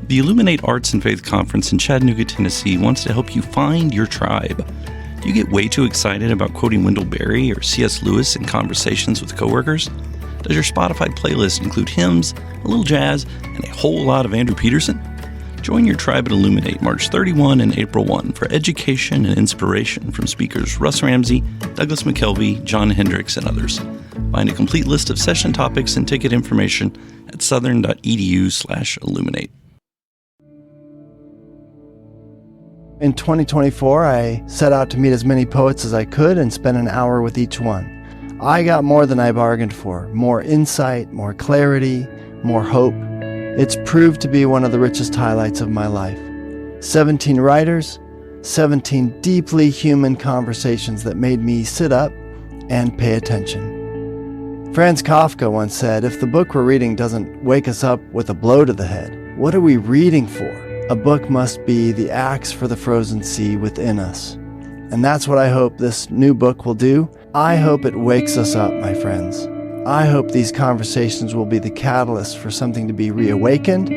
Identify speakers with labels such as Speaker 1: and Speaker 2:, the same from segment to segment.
Speaker 1: The Illuminate Arts and Faith Conference in Chattanooga, Tennessee wants to help you find your tribe. Do you get way too excited about quoting Wendell Berry or C.S. Lewis in conversations with coworkers? Does your Spotify playlist include hymns, a little jazz, and a whole lot of Andrew Peterson? Join your tribe at Illuminate March 31 and April 1 for education and inspiration from speakers Russ Ramsey, Douglas McKelvey, John Hendricks, and others. Find a complete list of session topics and ticket information at southern.edu/illuminate.
Speaker 2: In 2024, I set out to meet as many poets as I could and spend an hour with each one. I got more than I bargained for, more insight, more clarity, more hope. It's proved to be one of the richest highlights of my life. 17 writers, 17 deeply human conversations that made me sit up and pay attention. Franz Kafka once said, if the book we're reading doesn't wake us up with a blow to the head, what are we reading for? A book must be the axe for the frozen sea within us. And that's what I hope this new book will do. I hope it wakes us up, my friends. I hope these conversations will be the catalyst for something to be reawakened,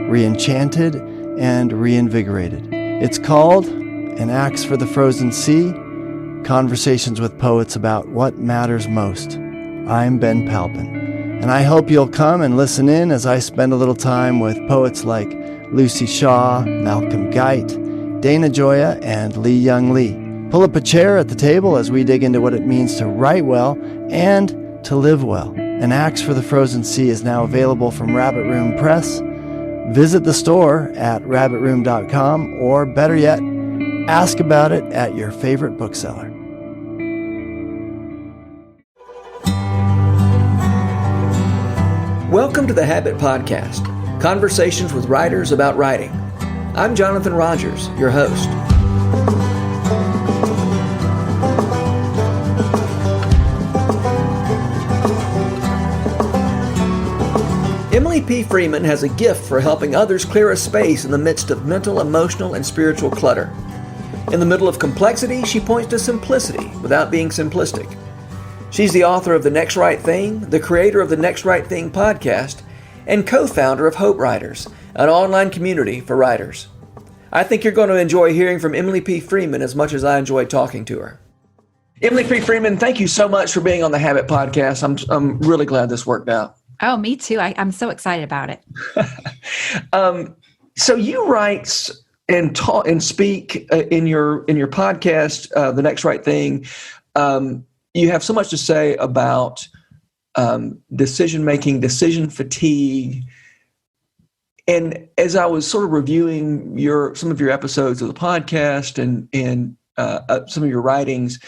Speaker 2: re-enchanted, and reinvigorated. It's called An Axe for the Frozen Sea, Conversations with Poets About What Matters Most. I'm Ben Palpin, and I hope you'll come and listen in as I spend a little time with poets like Lucy Shaw, Malcolm Guite, Dana Gioia, and Lee Young Lee. Pull up a chair at the table as we dig into what it means to write well and to live well. An Axe for the Frozen Sea is now available from Rabbit Room Press. Visit the store at rabbitroom.com, or better yet, ask about it at your favorite bookseller.
Speaker 3: Welcome to the Habit Podcast, conversations with writers about writing. I'm Jonathan Rogers, your host. Emily P. Freeman has a gift for helping others clear a space in the midst of mental, emotional, and spiritual clutter. In the middle of complexity, she points to simplicity without being simplistic. She's the author of The Next Right Thing, the creator of the Next Right Thing podcast, and co-founder of Hope Writers, an online community for writers. I think you're going to enjoy hearing from Emily P. Freeman as much as I enjoyed talking to her. Emily P. Freeman, thank you so much for being on the Habit Podcast. I'm really glad this worked out.
Speaker 4: Oh, me too. I'm so excited about it.
Speaker 3: So you write and talk and speak in your podcast, The Next Right Thing. You have so much to say about decision making, decision fatigue. And as I was sort of reviewing some of your episodes of the podcast and some of your writings,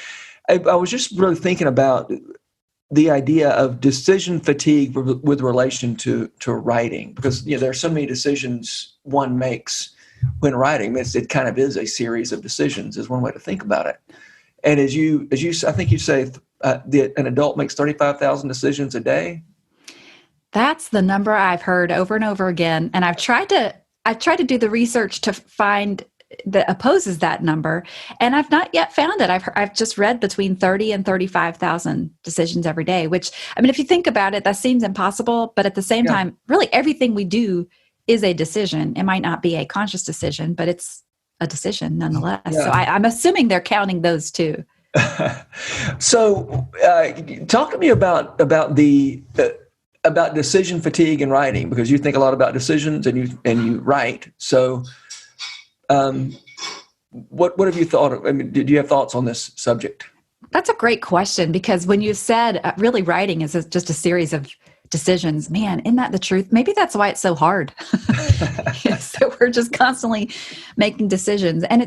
Speaker 3: I was just really thinking about the idea of decision fatigue with relation to writing, because there are so many decisions one makes when writing. It kind of is a series of decisions, is one way to think about it. And as you, I think you say an adult makes 35,000 decisions a day.
Speaker 4: That's the number I've heard over and over again, and I've tried to do the research to find that opposes that number, and I've not yet found it. I've just read between 30 and 35,000 decisions every day, which, I mean, if you think about it, that seems impossible, but at the same time, really everything we do is a decision. It might not be a conscious decision, but it's a decision nonetheless. Yeah. So I'm assuming they're counting those too.
Speaker 3: So talk to me about decision fatigue in writing, because you think a lot about decisions and you write. So what have you thought? I mean, did you have thoughts on this subject?
Speaker 4: That's a great question, because when you said really writing is just a series of decisions, man, isn't that the truth? Maybe that's why it's so hard. So we're just constantly making decisions, and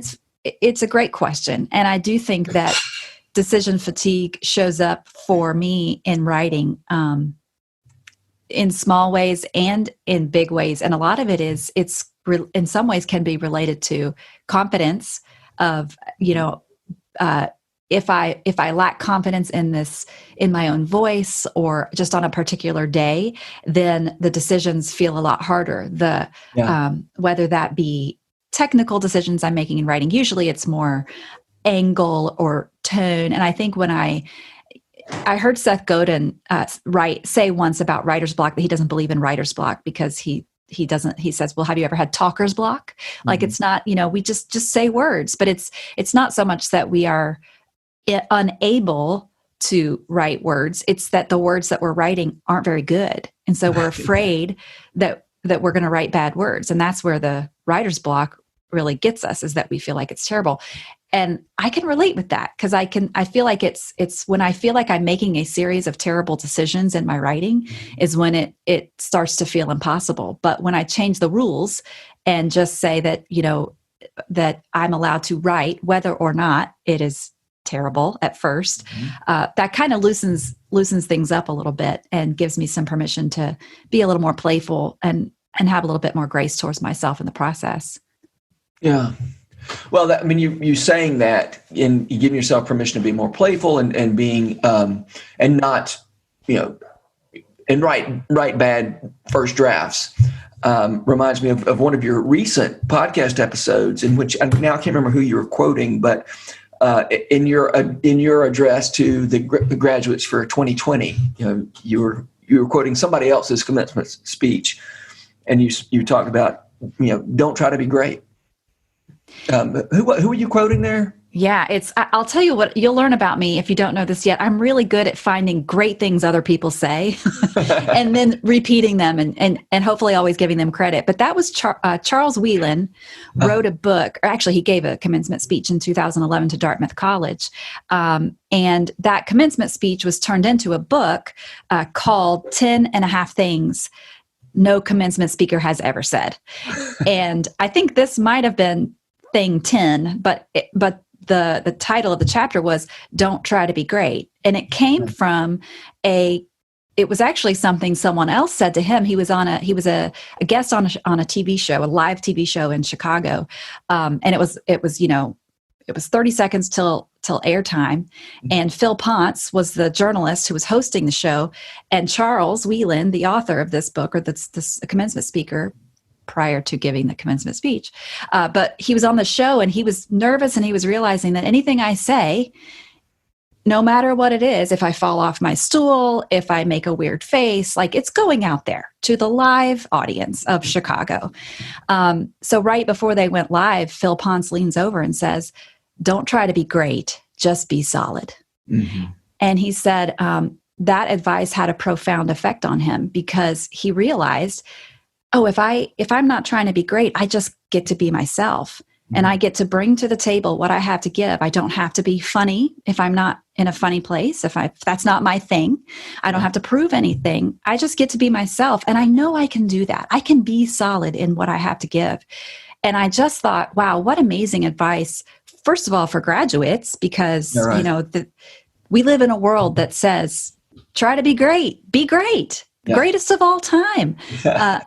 Speaker 4: it's a great question. And I do think that decision fatigue shows up for me in writing, in small ways and in big ways. And a lot of it it's in some ways can be related to confidence of, if I lack confidence in my own voice or just on a particular day, then the decisions feel a lot harder. Whether that be technical decisions I'm making in writing, usually it's more angle or tone. And I think when I heard Seth Godin say once about writer's block that he doesn't believe in writer's block because he he says, well, have you ever had talker's block? Like, it's not, we just say words, but it's not so much that we are unable to write words. It's that the words that we're writing aren't very good. And so we're afraid that we're going to write bad words. And that's where the writer's block really gets us, is that we feel like it's terrible. And I can relate with that, because I feel like it's when I feel like I'm making a series of terrible decisions in my writing is when it starts to feel impossible. But when I change the rules and just say that, that I'm allowed to write whether or not it is terrible at first, that kind of loosens things up a little bit and gives me some permission to be a little more playful and have a little bit more grace towards myself in the process.
Speaker 3: Yeah. Well, you saying that, and you giving yourself permission to be more playful and being, and not, and write bad first drafts, reminds me of one of your recent podcast episodes in which, and now I can't remember who you were quoting, but in your address to the graduates for 2020, you were quoting somebody else's commencement speech, and you talked about, don't try to be great. Who are you quoting there?
Speaker 4: Yeah, I'll tell you what you'll learn about me if you don't know this yet. I'm really good at finding great things other people say and then repeating them and hopefully always giving them credit. But that was Charles Whelan wrote a book, or actually he gave a commencement speech in 2011 to Dartmouth College. And that commencement speech was turned into a book called 10 and a Half Things No Commencement Speaker Has Ever Said. And I think this might have been thing 10, but the title of the chapter was Don't Try to Be Great. And it came from it was actually something someone else said to him. He was a guest on a TV show, a live TV show in Chicago. And it was 30 seconds till airtime. And Phil Ponce was the journalist who was hosting the show. And Charles Whelan, the author of this book, or this commencement speaker, prior to giving the commencement speech. But he was on the show and he was nervous, and he was realizing that anything I say, no matter what it is, if I fall off my stool, if I make a weird face, like, it's going out there to the live audience of Chicago. So right before they went live, Phil Ponce leans over and says, don't try to be great, just be solid. Mm-hmm. And he said that advice had a profound effect on him, because he realized, oh, if I'm not trying to be great, I just get to be myself, and I get to bring to the table what I have to give. I don't have to be funny if I'm not in a funny place. If that's not my thing, I don't have to prove anything. I just get to be myself. And I know I can do that. I can be solid in what I have to give. And I just thought, wow, what amazing advice. First of all, for graduates, because, we live in a world that says, try to be great, be great. Yeah. Greatest of all time.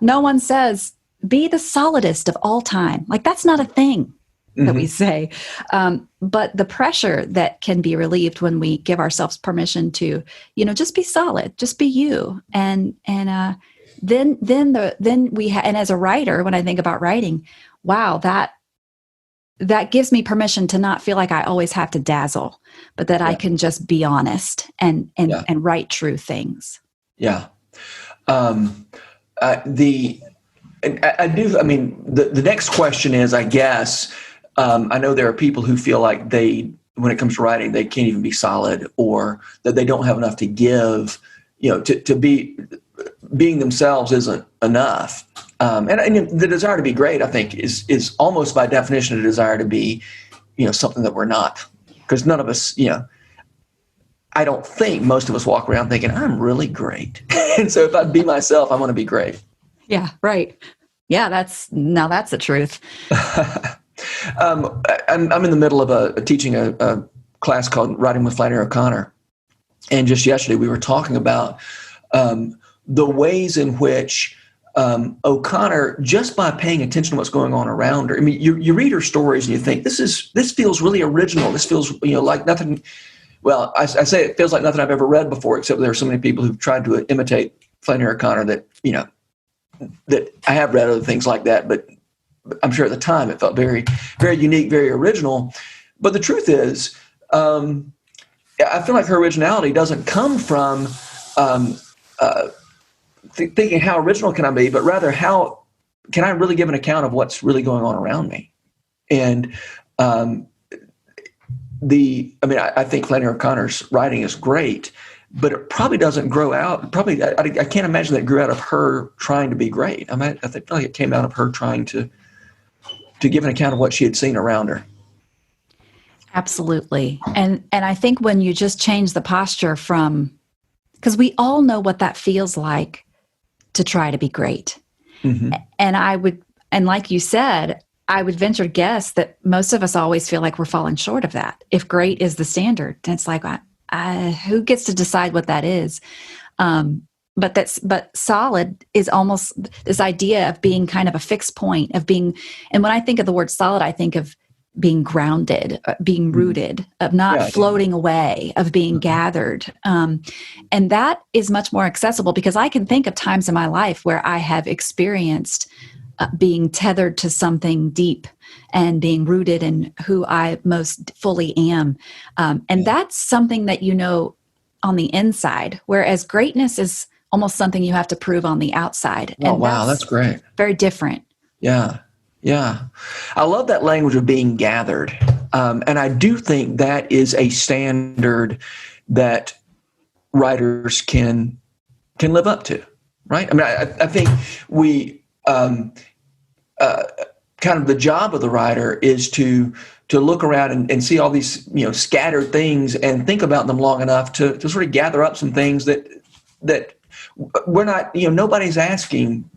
Speaker 4: No one says, be the solidest of all time. Like, that's not a thing that we say. But the pressure that can be relieved when we give ourselves permission to, just be solid, just be you. And then and as a writer, when I think about writing, wow, that gives me permission to not feel like I always have to dazzle, but that I can just be honest and write true things.
Speaker 3: Yeah. The next question is, I guess, I know there are people who feel like when it comes to writing, they can't even be solid, or that they don't have enough to give, to be, being themselves isn't enough. And the desire to be great, I think, is almost by definition a desire to be, something that we're not, because none of us, I don't think most of us walk around thinking, I'm really great. And so if I be myself, I want to be great.
Speaker 4: Yeah, right. Yeah, that's the truth.
Speaker 3: I'm in the middle of teaching a class called Writing with Flannery O'Connor. And just yesterday we were talking about the ways in which O'Connor, just by paying attention to what's going on around her, you read her stories and you think, this feels really original. This feels, like nothing. Well, I say it feels like nothing I've ever read before, except there are so many people who've tried to imitate Flannery O'Connor that, that I have read other things like that, but I'm sure at the time it felt very, very unique, very original. But the truth is, I feel like her originality doesn't come from thinking how original can I be, but rather how can I really give an account of what's really going on around me? And I think Flannery O'Connor's writing is great, but it probably doesn't grow out. Probably, I can't imagine that it grew out of her trying to be great. I think it came out of her trying to give an account of what she had seen around her.
Speaker 4: Absolutely. And I think when you just change the posture from, because we all know what that feels like to try to be great. Mm-hmm. And like you said, I would venture to guess that most of us always feel like we're falling short of that. If great is the standard, it's like, who gets to decide what that is? But solid is almost this idea of being kind of a fixed point of being. And when I think of the word solid, I think of being grounded, being rooted, of not floating away, of being gathered. And that is much more accessible because I can think of times in my life where I have experienced being tethered to something deep and being rooted in who I most fully am. And that's something that on the inside, whereas greatness is almost something you have to prove on the outside.
Speaker 3: Oh, and wow, that's great.
Speaker 4: Very different.
Speaker 3: Yeah. Yeah. I love that language of being gathered. And I do think that is a standard that writers can live up to, right? I mean, I think we kind of the job of the writer is to look around and see all these, scattered things and think about them long enough to sort of gather up some things that we're not, nobody's asking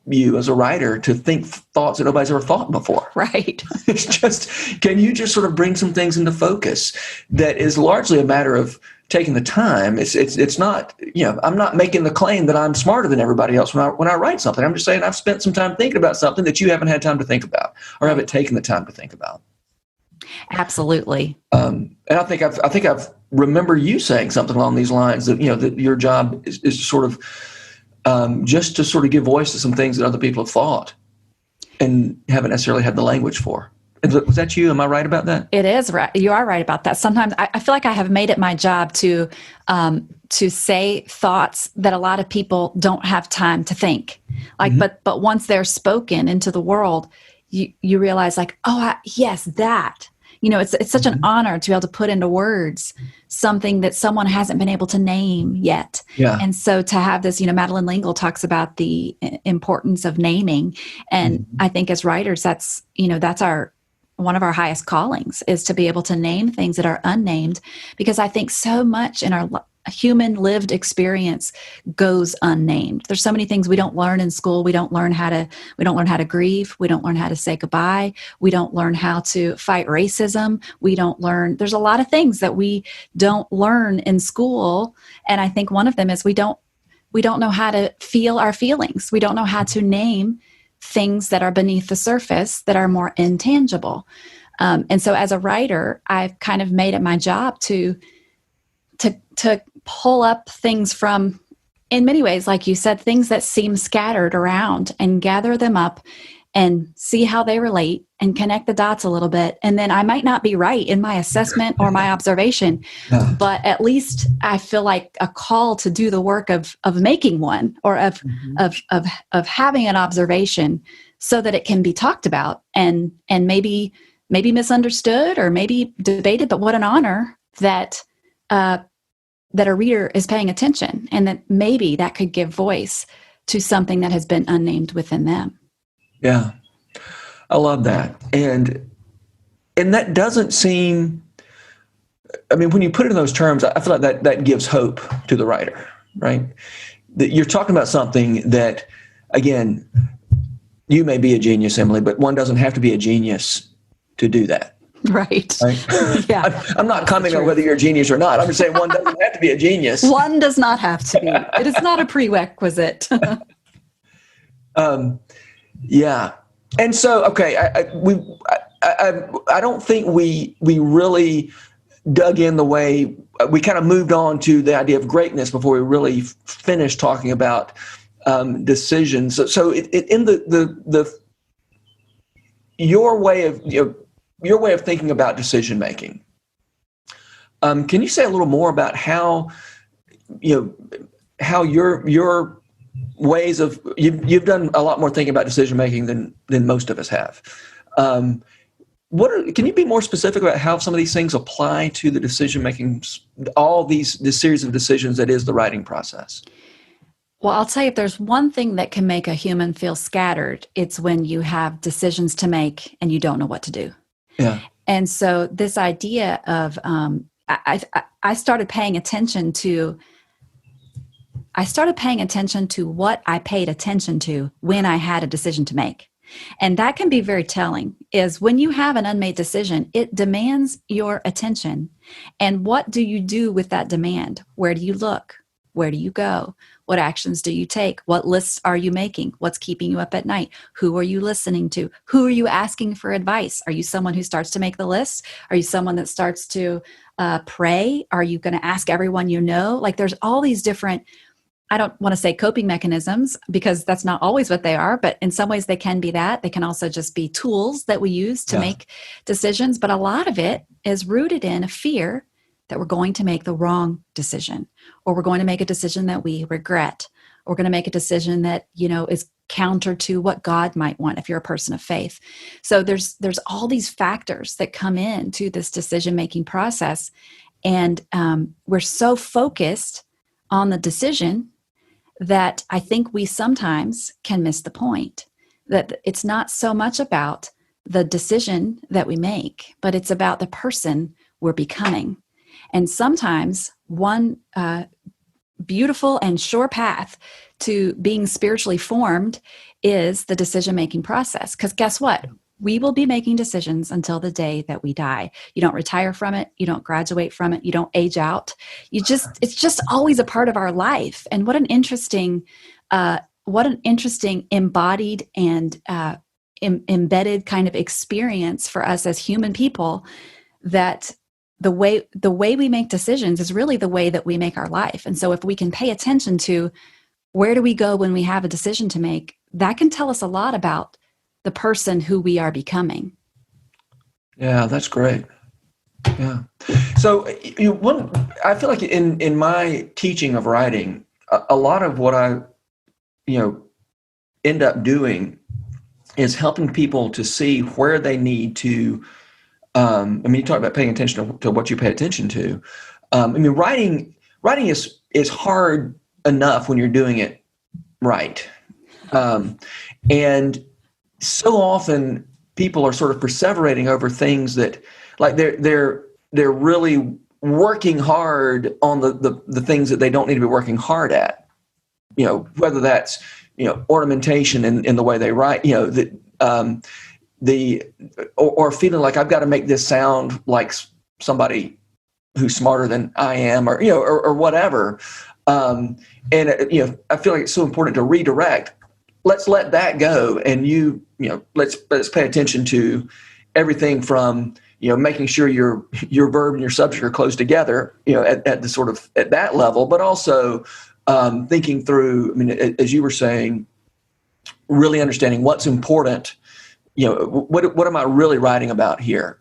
Speaker 3: you as a writer to think thoughts that nobody's ever thought before.
Speaker 4: Right.
Speaker 3: It's just, can you just sort of bring some things into focus that is largely a matter of taking the time. It's not, I'm not making the claim that I'm smarter than everybody else when I write something. I'm just saying I've spent some time thinking about something that you haven't had time to think about or haven't taken the time to think about.
Speaker 4: Absolutely.
Speaker 3: And I think I've remember you saying something along these lines that, that your job is to sort of, just to sort of give voice to some things that other people have thought and haven't necessarily had the language for. Was that you? Am I right about that?
Speaker 4: It is right. You are right about that. Sometimes I feel like I have made it my job to say thoughts that a lot of people don't have time to think. Like, but once they're spoken into the world, you realize like, yes, that. It's such an honor to be able to put into words something that someone hasn't been able to name yet. Yeah. And so to have this, Madeleine L'Engle talks about the importance of naming. And I think as writers, that's one of our highest callings is to be able to name things that are unnamed, because I think so much in our human lived experience goes unnamed. There's so many things we don't learn in school. We don't learn how to grieve. We don't learn how to say goodbye. We don't learn how to fight racism. There's a lot of things that we don't learn in school. And I think one of them is we don't know how to feel our feelings. We don't know how to name things that are beneath the surface that are more intangible. And so as a writer, I've kind of made it my job to pull up things from, in many ways, like you said, things that seem scattered around and gather them up and see how they relate and connect the dots a little bit. And then I might not be right in my assessment or my observation, but at least I feel like a call to do the work of making one or of having an observation so that it can be talked about and maybe misunderstood or maybe debated. But what an honor that a reader is paying attention and that maybe that could give voice to something that has been unnamed within them.
Speaker 3: Yeah, I love that. And that doesn't seem, when you put it in those terms, I feel like that gives hope to the writer, right? That you're talking about something that, again, you may be a genius, Emily, but one doesn't have to be a genius to do that.
Speaker 4: Right. Yeah.
Speaker 3: I'm not commenting on whether you're a genius or not. I'm just saying one doesn't have to be a genius.
Speaker 4: One does not have to be. It is not a prerequisite.
Speaker 3: Yeah. And so, okay, I don't think we really dug in the way we kind of moved on to the idea of greatness before we really finished talking about decisions. So in your way of thinking about decision making. Can you say a little more about how your ways of you've done a lot more thinking about decision making than most of us have. Can you be more specific about how some of these things apply to the decision making, all this series of decisions that is the writing process?
Speaker 4: Well, I'll tell you, if there's one thing that can make a human feel scattered, it's when you have decisions to make and you don't know what to do.
Speaker 3: Yeah.
Speaker 4: And so this idea of I started paying attention to what I paid attention to when I had a decision to make. And that can be very telling, is when you have an unmade decision, it demands your attention. And what do you do with that demand? Where do you look? Where do you go? What actions do you take? What lists are you making? What's keeping you up at night? Who are you listening to? Who are you asking for advice? Are you someone who starts to make the list? Are you someone that starts to pray? Are you going to ask everyone you know? Like, there's all these different, I don't want to say coping mechanisms, because that's not always what they are, but in some ways they can be that. They can also just be tools that we use to make decisions. But a lot of it is rooted in a fear that we're going to make the wrong decision, or we're going to make a decision that we regret, or we're going to make a decision that, is counter to what God might want if you're a person of faith. So there's all these factors that come into this decision-making process. And we're so focused on the decision that I think we sometimes can miss the point, that it's not so much about the decision that we make, but it's about the person we're becoming. And sometimes one beautiful and sure path to being spiritually formed is the decision-making process. Because guess what? We will be making decisions until the day that we die. You don't retire from it. You don't graduate from it. You don't age out. It's just always a part of our life. And what an interesting embodied and embedded kind of experience for us as human people, that the way we make decisions is really the way that we make our life. And so if we can pay attention to where do we go when we have a decision to make, that can tell us a lot about the person who we are becoming.
Speaker 3: Yeah, that's great. Yeah. So I feel like in my teaching of writing, a lot of what I, end up doing is helping people to see where they need to, you talk about paying attention to what you pay attention to. Writing is hard enough when you're doing it right. And so often people are sort of perseverating over things that, like, they're really working hard on the things that they don't need to be working hard at. Whether that's ornamentation in the way they write. Or feeling like I've got to make this sound like somebody who's smarter than I am, or whatever. I feel like it's so important to redirect. Let's let that go, and let's pay attention to everything from making sure your verb and your subject are close together, at the sort of at that level, but also thinking through. As you were saying, really understanding what's important. What am I really writing about here,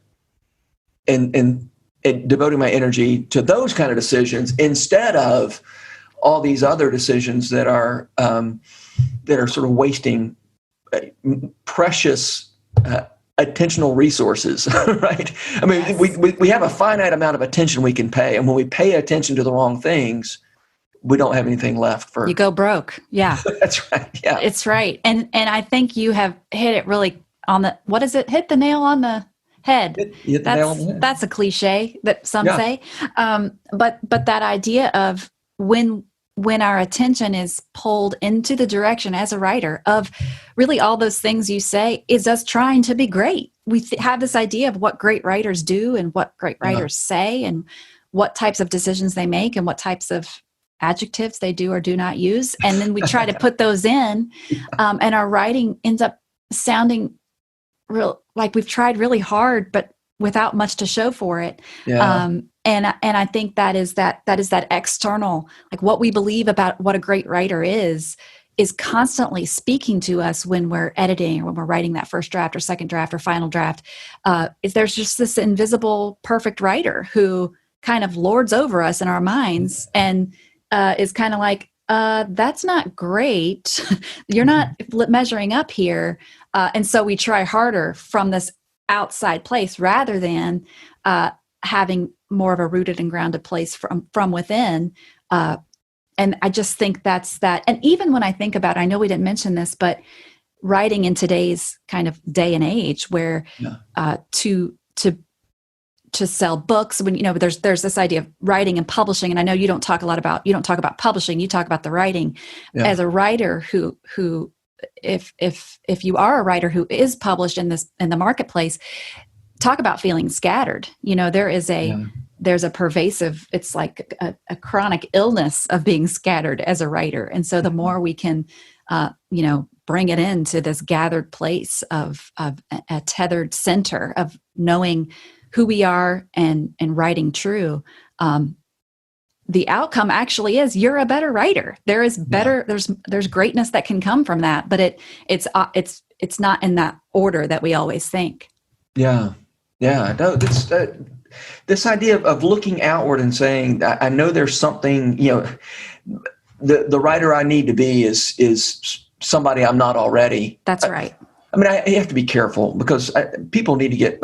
Speaker 3: and devoting my energy to those kind of decisions instead of all these other decisions that are sort of wasting precious attentional resources, right?
Speaker 4: Yes.
Speaker 3: We have a finite amount of attention we can pay, and when we pay attention to the wrong things, we don't have anything left for.
Speaker 4: You go broke. Yeah,
Speaker 3: that's right. Yeah,
Speaker 4: it's right. And I think you have hit it really on the, what is it? Hit the nail on the head.
Speaker 3: Hit the nail on the head.
Speaker 4: That's a cliche that some say. But that idea of when our attention is pulled into the direction as a writer of really all those things you say is us trying to be great. We have this idea of what great writers do and what great writers say and what types of decisions they make and what types of adjectives they do or do not use. And then we try to put those in, and our writing ends up sounding like we've tried really hard, but without much to show for it.
Speaker 3: Yeah.
Speaker 4: And I think that is that external, like what we believe about what a great writer is constantly speaking to us when we're editing or when we're writing that first draft or second draft or final draft. If there's just this invisible perfect writer who kind of lords over us in our minds and is kind of like, that's not great. You're not measuring up here. And so we try harder from this outside place rather than having more of a rooted and grounded place from within. And I just think that's that. And even when I think about it, I know we didn't mention this, but writing in today's kind of day and age where to sell books, when there's this idea of writing and publishing, and I know you don't talk about publishing, you talk about the writing. As a writer who if you are a writer who is published in the marketplace, talk about feeling scattered. There's a pervasive, it's like a chronic illness of being scattered as a writer. And so the more we can bring it into this gathered place of a tethered center of knowing who we are and writing true, the outcome actually is you're a better writer. There is better. There's greatness that can come from that, but it's not in that order that we always think.
Speaker 3: Yeah. No, this idea of looking outward and saying, I know there's something. The writer I need to be is somebody I'm not already.
Speaker 4: That's right.
Speaker 3: I have to be careful because people need to get.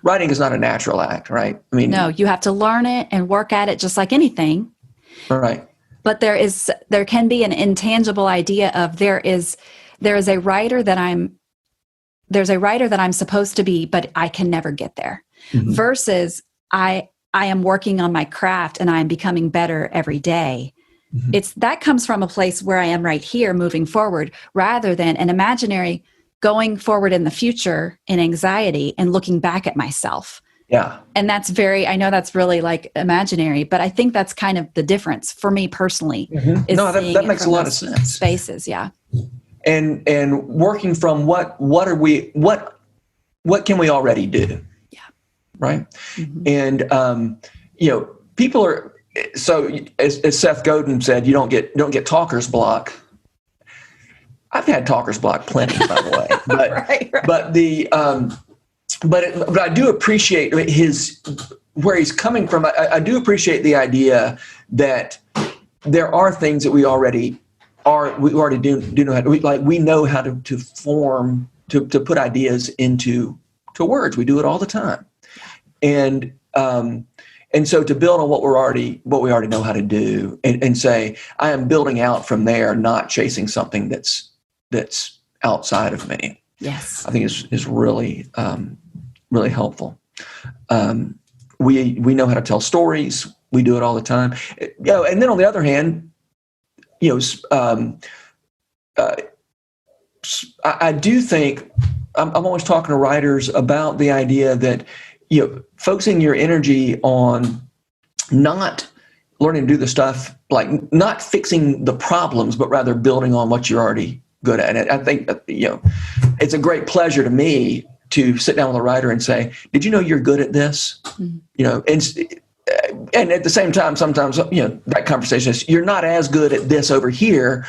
Speaker 3: Writing is not a natural act, right?
Speaker 4: No, you have to learn it and work at it just like anything.
Speaker 3: Right.
Speaker 4: But there can be an intangible idea of there is a writer that I'm supposed to be, but I can never get there. Mm-hmm. Versus I am working on my craft and I am becoming better every day. Mm-hmm. That comes from a place where I am right here moving forward rather than an imaginary going forward in the future in anxiety and looking back at myself.
Speaker 3: Yeah.
Speaker 4: And I know that's really like imaginary, but I think that's kind of the difference for me personally.
Speaker 3: Mm-hmm. No, that makes a lot of sense.
Speaker 4: Spaces. Yeah.
Speaker 3: And working from what can we already do?
Speaker 4: Yeah.
Speaker 3: Right.
Speaker 4: Mm-hmm.
Speaker 3: And, people are, so as Seth Godin said, you don't get talker's block. I've had talker's block plenty, by the way, but
Speaker 4: right.
Speaker 3: but I do appreciate where he's coming from. I do appreciate the idea that there are things that we already do know how to, we know how to form, to put ideas into words. We do it all the time. And so to build on what we already know how to do and say, I am building out from there, not chasing something that's outside of me.
Speaker 4: Yes.
Speaker 3: I think is really, really helpful. We know how to tell stories. We do it all the time. And then on the other hand, I do think I'm always talking to writers about the idea that, focusing your energy on not learning to do the stuff, like not fixing the problems, but rather building on what you're already good at. And I think, it's a great pleasure to me to sit down with a writer and say, did you know you're good at this? Mm-hmm. And at the same time, sometimes, that conversation is, you're not as good at this over here.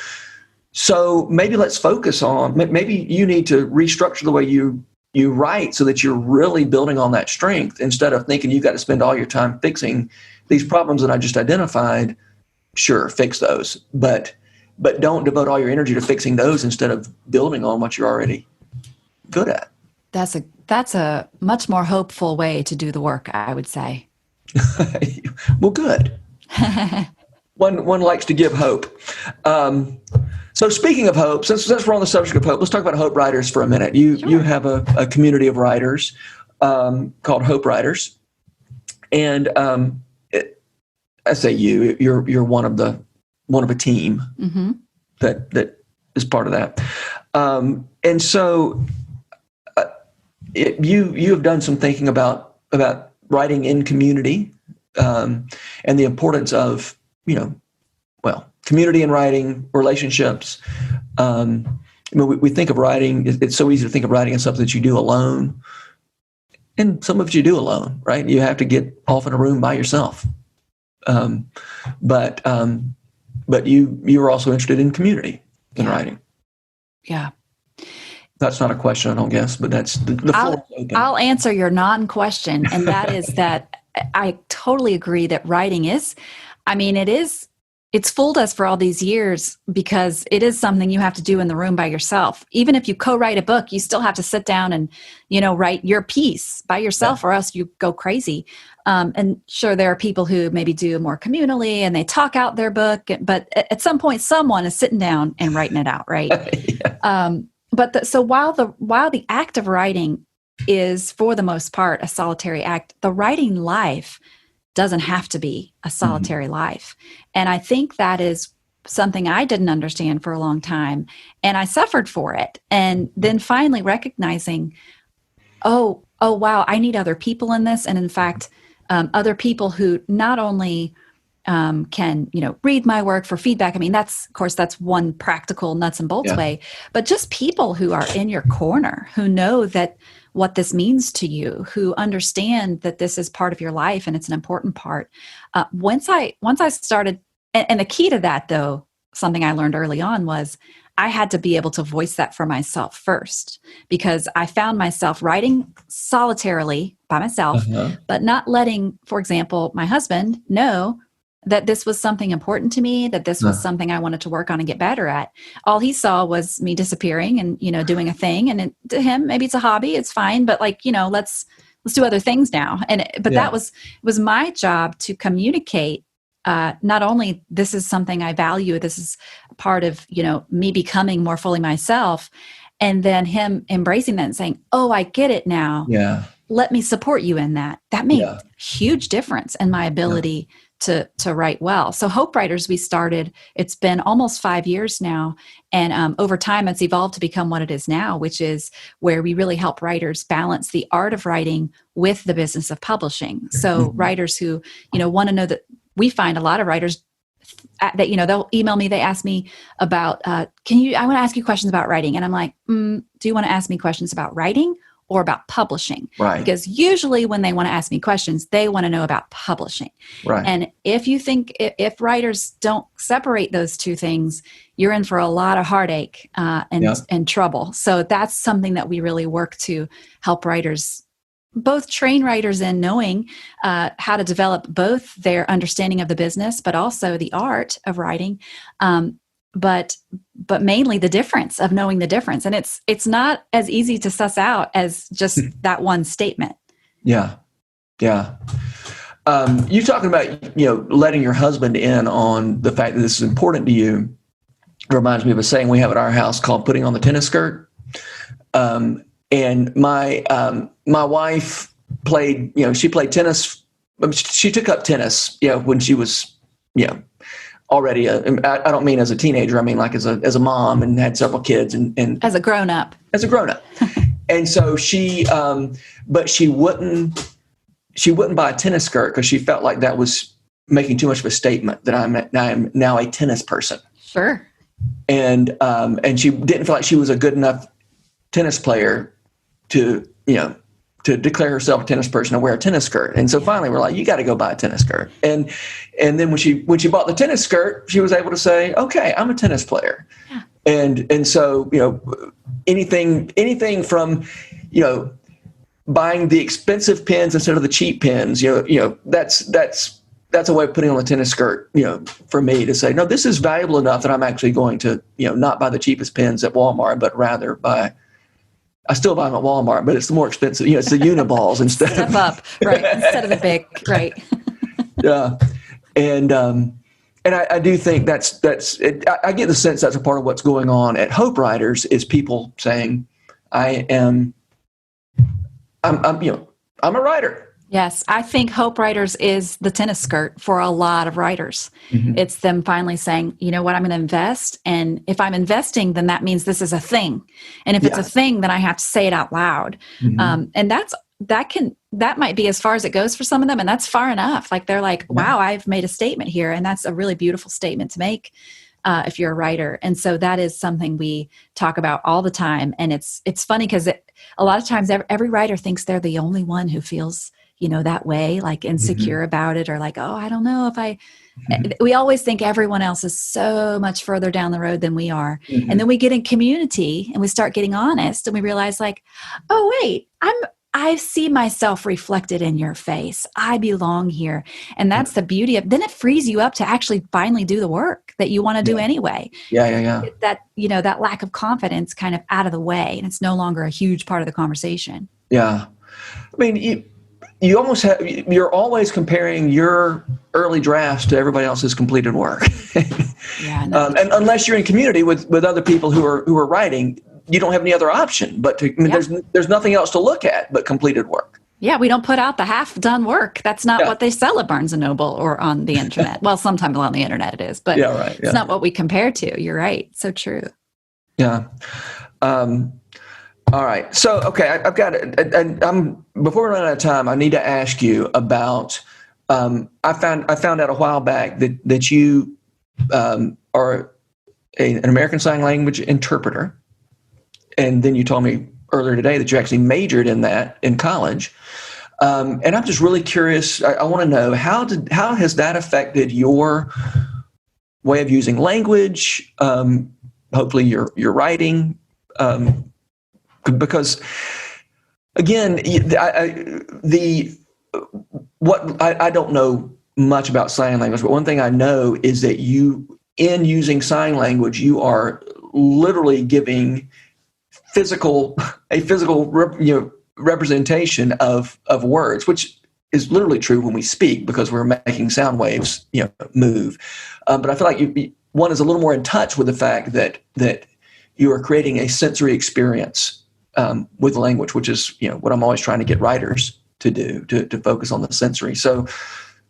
Speaker 3: So maybe let's focus on, maybe you need to restructure the way you write so that you're really building on that strength instead of thinking you've got to spend all your time fixing these problems that I just identified. Sure, fix those, but don't devote all your energy to fixing those instead of building on what you're already good at.
Speaker 4: That's a much more hopeful way to do the work, I would say.
Speaker 3: Well, good. One likes to give hope. So speaking of hope, since we're on the subject of hope, let's talk about Hope Writers for a minute. You have a community of writers called Hope Writers, and I say you're one of a team mm-hmm. that is part of that, and so you have done some thinking about writing in community and the importance of community and writing, relationships. We think of writing, it's so easy to think of writing as something that you do alone. And some of it you do alone, right? You have to get off in a room by yourself. But you were also interested in community in writing.
Speaker 4: Yeah.
Speaker 3: That's not a question, I don't guess, but that's the floor is open.
Speaker 4: I'll answer your non-question, and that is that I totally agree that writing is, it is it's fooled us for all these years because it is something you have to do in the room by yourself. Even if you co-write a book, you still have to sit down and, write your piece by yourself, or else you go crazy. And sure, there are people who maybe do more communally and they talk out their book, but at some point, someone is sitting down and writing it out, right? So while the act of writing is, for the most part, a solitary act, the writing life doesn't have to be a solitary life. And I think that is something I didn't understand for a long time. And I suffered for it. And then finally recognizing, oh, wow, I need other people in this. And in fact, other people who not only can, read my work for feedback. I mean, that's one practical nuts and bolts way, but just people who are in your corner, who know that what this means to you, who understand that this is part of your life and it's an important part. Once I started, and the key to that, though, something I learned early on was I had to be able to voice that for myself first, because I found myself writing solitarily by myself, but not letting, for example, my husband know that this was something important to me, that this was something I wanted to work on and get better at. All he saw was me disappearing and, doing a thing. And to him, maybe it's a hobby, it's fine, but let's do other things now. But that was my job to communicate, not only this is something I value, this is part of, me becoming more fully myself. And then him embracing that and saying, oh, I get it now.
Speaker 3: Yeah.
Speaker 4: Let me support you in that. That made a huge difference in my ability to write well. So Hope Writers, we started, it's been almost 5 years now. And over time, it's evolved to become what it is now, which is where we really help writers balance the art of writing with the business of publishing. So writers who, want to know that, we find a lot of writers that, they'll email me, they ask me about, I want to ask you questions about writing. And I'm like, do you want to ask me questions about writing or about publishing?
Speaker 3: Right.
Speaker 4: Because usually when they want to ask me questions, they want to know about publishing.
Speaker 3: Right.
Speaker 4: And if you think, if writers don't separate those two things, you're in for a lot of heartache and trouble. So that's something that we really work to help writers, both train writers in knowing how to develop both their understanding of the business, but also the art of writing. But mainly the difference of knowing the difference. And it's not as easy to suss out as just that one statement.
Speaker 3: Yeah. Yeah. You talking about, letting your husband in on the fact that this is important to you reminds me of a saying we have at our house called putting on the tennis skirt. And my wife played, she played tennis. She took up tennis, when she was, already, I don't mean as a teenager, I mean like as a mom, and had several kids and
Speaker 4: as a grown up.
Speaker 3: And so but she wouldn't buy a tennis skirt because she felt like that was making too much of a statement that I'm now a tennis person.
Speaker 4: Sure.
Speaker 3: And she didn't feel like she was a good enough tennis player to declare herself a tennis person and wear a tennis skirt. And so finally we're like, you got to go buy a tennis skirt. And then when she bought the tennis skirt, she was able to say, okay, I'm a tennis player. Yeah. And so, anything from, buying the expensive pins instead of the cheap pins, that's a way of putting on the tennis skirt, for me to say, no, this is valuable enough that I'm actually going to, not buy the cheapest pins at Walmart, but rather I still buy them at Walmart, but it's the more expensive. It's the Uniballs instead
Speaker 4: of up, right? Instead of the big, right?
Speaker 3: Yeah, and I do think that's it. I get the sense that's a part of what's going on at Hope Writers is people saying, I'm a writer.
Speaker 4: Yes, I think Hope Writers is the tennis skirt for a lot of writers. Mm-hmm. It's them finally saying, you know what, I'm going to invest. And if I'm investing, then that means this is a thing. And if it's a thing, then I have to say it out loud. Mm-hmm. And that might be as far as it goes for some of them. And that's far enough. Like they're like, wow, I've made a statement here. And that's a really beautiful statement to make if you're a writer. And so that is something we talk about all the time. And it's funny because a lot of times every writer thinks they're the only one who feels that way, like insecure about it, or like, oh, I don't know if we always think everyone else is so much further down the road than we are. And then we get in community and we start getting honest and we realize like, oh, wait, I see myself reflected in your face. I belong here. And that's the beauty of, then it frees you up to actually finally do the work that you want to do anyway.
Speaker 3: Yeah.
Speaker 4: Get that, that lack of confidence kind of out of the way. And it's no longer a huge part of the conversation.
Speaker 3: Yeah. I mean, you almost have, you're always comparing your early drafts to everybody else's completed work.
Speaker 4: Yeah. No,
Speaker 3: and unless you're in community with other people who are writing, you don't have any other option. But there's nothing else to look at but completed work.
Speaker 4: Yeah, we don't put out the half-done work. That's not what they sell at Barnes & Noble or on the internet. Well, sometimes on the internet it is, but it's not what we compare to. You're right. So true.
Speaker 3: Yeah. All right. So, okay, I've got it. And before we run out of time, I need to ask you about. I found out a while back that you are an American Sign Language interpreter, and then you told me earlier today that you actually majored in that in college. And I'm just really curious. I want to know how has that affected your way of using language? Hopefully, your writing. Because again, I don't know much about sign language, but one thing I know is that in using sign language, you are literally giving a physical representation of words, which is literally true when we speak because we're making sound waves move. But I feel like one is a little more in touch with the fact that you are creating a sensory experience with language, which is what I'm always trying to get writers to do, to focus on the sensory. So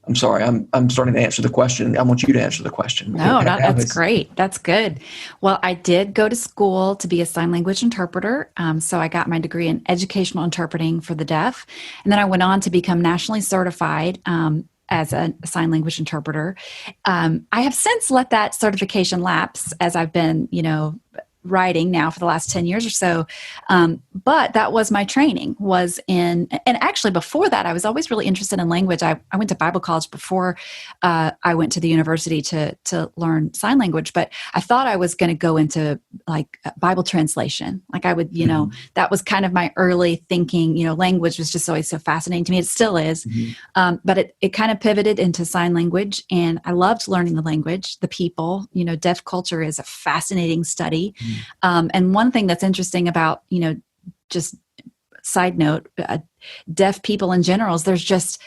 Speaker 3: I'm sorry, I'm starting to answer the question. I want you to answer the question.
Speaker 4: No, that's great. That's good. Well, I did go to school to be a sign language interpreter. So I got my degree in educational interpreting for the deaf. And then I went on to become nationally certified as a sign language interpreter. I have since let that certification lapse as I've been, writing now for the last 10 years or so. But that was my training and actually before that, I was always really interested in language. I went to Bible college before I went to the university to learn sign language, but I thought I was going to go into like Bible translation. Like I would, that was kind of my early thinking, language was just always so fascinating to me. It still is. But it kind of pivoted into sign language, and I loved learning the language, the people. Deaf culture is a fascinating study. And one thing that's interesting about, just side note, deaf people in general is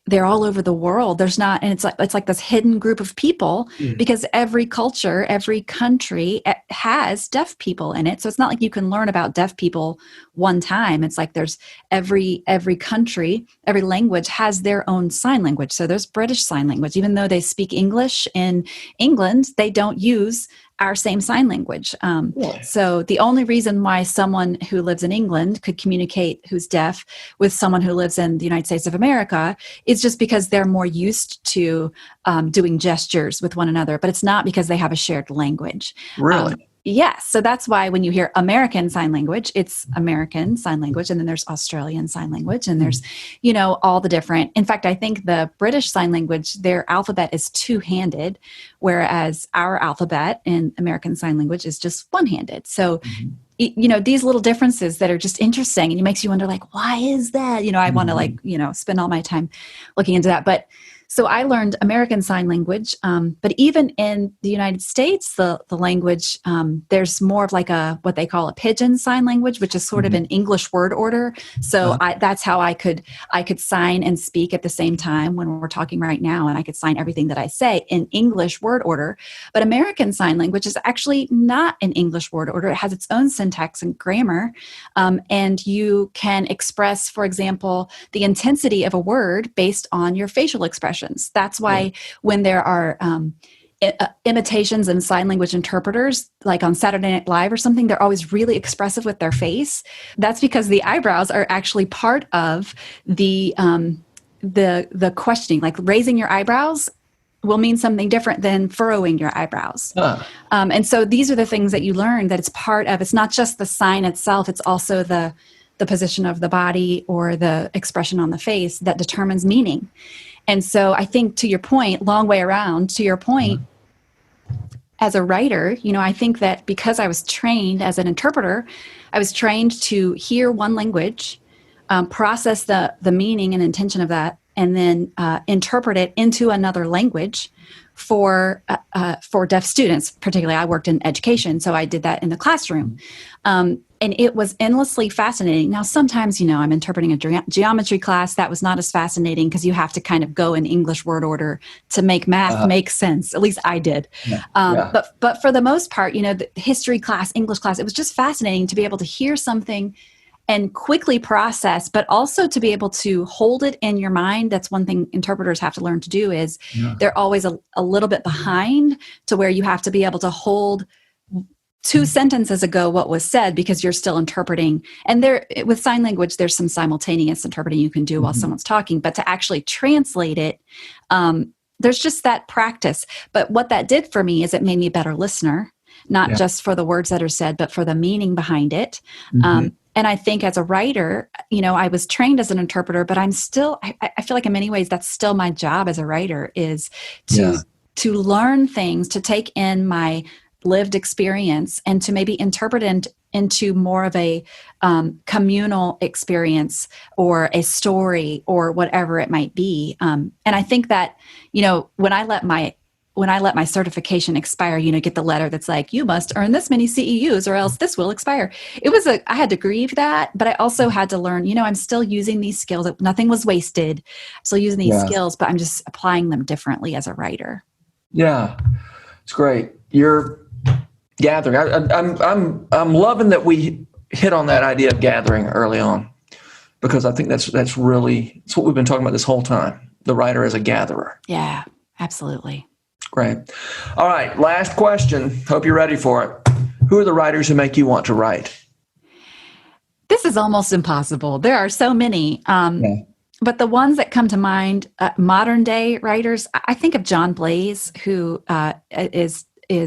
Speaker 4: they're all over the world. There's not, and it's like this hidden group of people because every culture, every country has deaf people in it. So it's not like you can learn about deaf people one time. It's like there's every country, every language has their own sign language. So there's British Sign Language, even though they speak English in England, they don't use our same sign language. So the only reason why someone who lives in England could communicate who's deaf with someone who lives in the United States of America is just because they're more used to doing gestures with one another, but it's not because they have a shared language.
Speaker 3: Really?
Speaker 4: Yes. So that's why when you hear American Sign Language, it's American Sign Language, and then there's Australian Sign Language, and there's, all the different. In fact, I think the British Sign Language, their alphabet is two-handed, whereas our alphabet in American Sign Language is just one-handed. So, these little differences that are just interesting, and it makes you wonder, like, why is that? I want to spend all my time looking into that. But so I learned American Sign Language, but even in the United States, the language, there's more of like what they call a pidgin sign language, which is sort of an English word order. So that's how I could sign and speak at the same time when we're talking right now, and I could sign everything that I say in English word order. But American Sign Language is actually not an English word order. It has its own syntax and grammar, and you can express, for example, the intensity of a word based on your facial expression. That's why when there are imitations and sign language interpreters, like on Saturday Night Live or something, they're always really expressive with their face. That's because the eyebrows are actually part of the questioning. Like raising your eyebrows will mean something different than furrowing your eyebrows. And so these are the things that you learn, that it's part of. It's not just the sign itself, it's also the position of the body or the expression on the face that determines meaning. And so I think, to your point, long way around, to your point, as a writer, I think that because I was trained as an interpreter, I was trained to hear one language, process the meaning and intention of that, and then interpret it into another language for deaf students. Particularly, I worked in education, so I did that in the classroom. And it was endlessly fascinating. Now, sometimes, I'm interpreting a geometry class. That was not as fascinating because you have to kind of go in English word order to make math make sense. At least I did. But for the most part, the history class, English class, it was just fascinating to be able to hear something and quickly process, but also to be able to hold it in your mind. That's one thing interpreters have to learn to do is they're always a little bit behind to where you have to be able to hold 2 sentences ago what was said because you're still interpreting. And there, with sign language, there's some simultaneous interpreting you can do while someone's talking, but to actually translate it, there's just that practice. But what that did for me is it made me a better listener, not just for the words that are said, but for the meaning behind it. And I think as a writer, I was trained as an interpreter, but I'm still, I feel like in many ways, that's still my job as a writer is to learn things, to take in my lived experience and to maybe interpret it into more of a communal experience or a story or whatever it might be. And I think that, when I let my certification expire, get the letter that's like, you must earn this many CEUs or else this will expire. I had to grieve that, but I also had to learn, I'm still using these skills. Nothing was wasted. I'm still using these skills, but I'm just applying them differently as a writer.
Speaker 3: Yeah, it's great. You're gathering. I'm loving that we hit on that idea of gathering early on, because I think that's really, it's what we've been talking about this whole time. The writer as a gatherer.
Speaker 4: Yeah, absolutely.
Speaker 3: Great. All right. Last question. Hope you're ready for it. Who are the writers who make you want to write?
Speaker 4: This is almost impossible. There are so many. But the ones that come to mind, modern day writers, I think of John Blaze, who is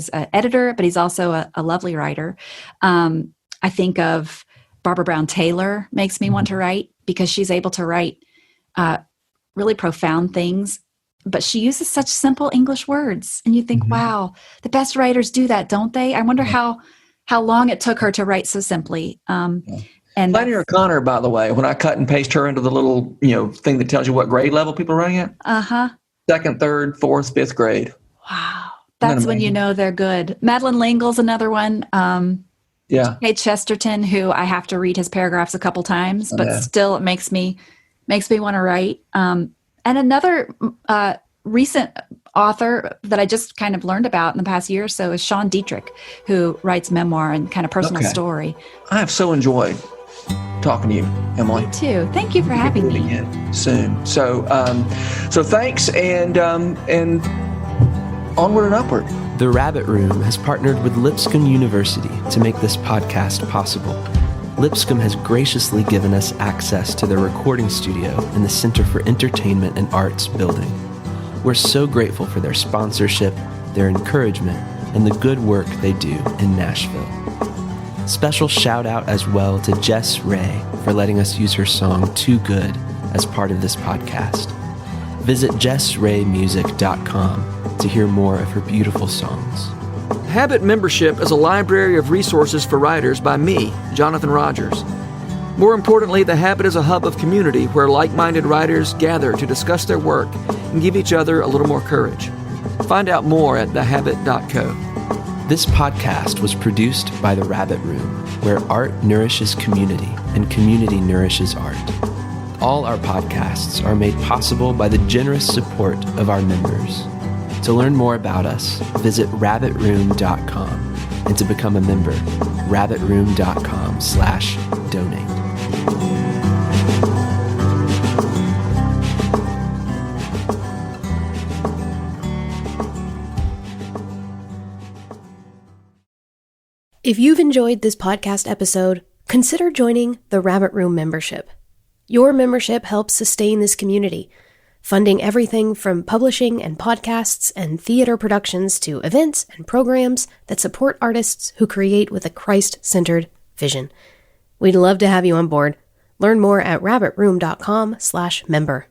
Speaker 4: an editor, but he's also a lovely writer. I think of Barbara Brown Taylor makes me want to write because she's able to write really profound things, but she uses such simple English words. And you think, wow, the best writers do that, don't they? I wonder how long it took her to write so simply. And
Speaker 3: Flannery O'Connor, by the way, when I cut and paste her into the little thing that tells you what grade level people are running at, 2nd, 3rd, 4th, 5th grade.
Speaker 4: Wow. That's when you know they're good. Madeline L'Engle's another one. K. Chesterton, who I have to read his paragraphs a couple times, but still it makes me want to write. And another recent author that I just kind of learned about in the past year or so is Sean Dietrich, who writes memoir and kind of personal story.
Speaker 3: I have so enjoyed talking to you, Emily.
Speaker 4: Me too. Thank you for having me.
Speaker 3: Again soon. So thanks, and onward and upward.
Speaker 5: The Rabbit Room has partnered with Lipscomb University to make this podcast possible. Lipscomb has graciously given us access to their recording studio in the Center for Entertainment and Arts building. We're so grateful for their sponsorship, their encouragement, and the good work they do in Nashville. Special shout out as well to Jess Ray for letting us use her song Too Good as part of this podcast. Visit jessraymusic.com to hear more of her beautiful songs.
Speaker 6: Habit Membership is a library of resources for writers by me, Jonathan Rogers. More importantly, The Habit is a hub of community where like-minded writers gather to discuss their work and give each other a little more courage. Find out more at thehabit.co.
Speaker 5: This podcast was produced by The Rabbit Room, where art nourishes community and community nourishes art. All our podcasts are made possible by the generous support of our members. To learn more about us, visit rabbitroom.com, and to become a member, rabbitroom.com/donate.
Speaker 7: If you've enjoyed this podcast episode, consider joining the Rabbit Room membership. Your membership helps sustain this community, funding everything from publishing and podcasts and theater productions to events and programs that support artists who create with a Christ-centered vision. We'd love to have you on board. Learn more at rabbitroom.com/member.